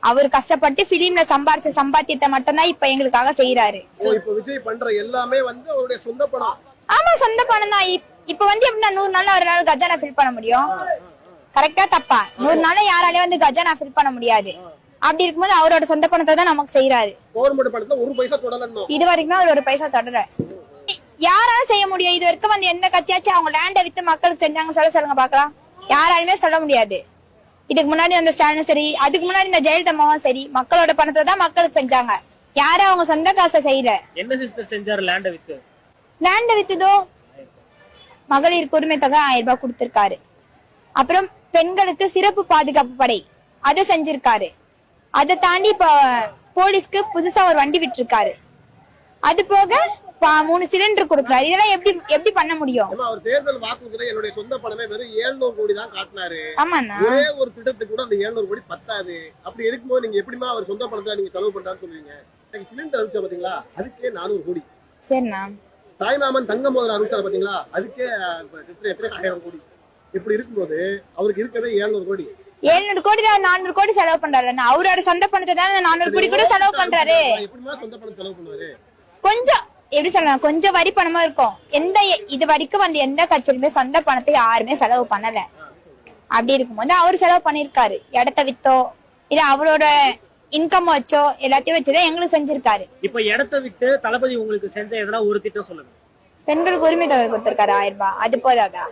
அவர் கஷ்டப்பட்டு பிலிம்ல சம்பாரிச்ச சம்பாத்தியத்தை மட்டும்தான் இப்ப எங்களுக்காக செய்யறாரு. இப்ப விஜய் பண்ற எல்லாமே வந்து அவருடைய சொந்த பணம். ஆமா, சொந்த பணம் தான். இப்ப வந்து எப்படின்னா 100 நாள் ஒரு நாள் கஜானா ஃபில் பண்ண முடியும்? கரெக்டா தப்பா? 100 நாள் யாராலையும் வந்து கஜானா ஃபில் பண்ண முடியாது. அப்படி இருக்கும்போது அவரோட சொந்த பணத்தை தான் நமக்கு செய்யறாரு. கவர்மெண்ட் பணத்துல ஒரு பைசா தொடரணும். இது வரைக்கும் அவர் ஒரு பைசா தொடர யாராலும் செய்ய முடியும். இது வரைக்கும் வந்து எந்த கட்சியாச்சும் அவங்க லேண்டை வித்து மக்களுக்கு செஞ்சாங்க சொல்லுங்க பாக்கலாம். யாராலுமே சொல்ல முடியாது. இதுக்கு முன்னாடி அந்த ஸ்டாலினும் சரி, அதுக்கு முன்னாடி இந்த ஜெயலலிதாவும் சரி, மக்களோட பணத்தை தான் மக்களுக்கு செஞ்சாங்க. யாரும் அவங்க சொந்த காசை செய்யல. என்ன சிஸ்டர் செஞ்சாரு லேண்ட வித்து? லேண்ட வித்துதோ மகளிர் உரிமை தொகை 1000 ரூபாய் கொடுத்திருக்காரு. அப்புறம் பெண்களுக்கு சிறப்பு பாதுகாப்பு படை அதை செஞ்சிருக்காரு. அதை தாண்டி இப்ப போலீஸ்க்கு புதுசா ஒரு வண்டி விட்டுருக்காரு. அது போக 3 சிலிண்டர் கொடுக்குறாரு. இதெல்லாம் எப்படி பண்ண முடியும்? அவர் தேர்தல் வாக்குறுதியில என்னுடைய சொந்த பணமே வெறும் 700 கோடி தான் காட்டினாரு. ஆமாண்ணா, ஒரே ஒரு திட்டத்துக்கு கூட அந்த 700 கோடி பத்தாது. அப்படி இருக்கும்போது நீங்க எப்படிமா அவர் சொந்த பணத்தை நீங்க செலவு பண்றான்னு சொல்லுவீங்க? சிலிண்டர் அனுப்பிச்சா பாத்தீங்களா, அதுக்கே 400 கோடி. சரிண்ணா. தாய்மாமன் தங்க மோதிரம் அனுப்பிச்சாரு பாத்தீங்களா, அதுக்கே 1000 கோடி. இப்படி இருக்கும்போது அவருக்கு இருக்கவே 700 கோடி. 700 கோடி 400 கோடி செலவு பண்றாரு. அவரோட சொந்த பணத்தை தான் 400 கோடி கூட செலவு பண்றாரு. எப்படிமா சொந்த பணம் செலவு பண்ணுவாரு? கொஞ்சம் எப்படி சொல்லலாம், கொஞ்சம் வரி பணமா இருக்கும். இது வரைக்கும் வந்து எந்த கட்சியிலுமே சொந்த பணத்தை யாருமே செலவு பண்ணல. அப்படி இருக்கும்போது அவர் செலவு பண்ணிருக்காரு. இடத்த வித்தோ இல்ல அவரோட இன்கம் வச்சோ எல்லாத்தையும் வச்சுதான் எங்களுக்கு செஞ்சிருக்காரு. இப்ப இடத்த விட்டு தளபதி உங்களுக்கு செஞ்ச எதனா ஒரு திட்டம் சொல்லுங்க. பெண்களுக்கு உரிமை தொகை கொடுத்திருக்காரு 1000 ரூபாய். அது போதாதா?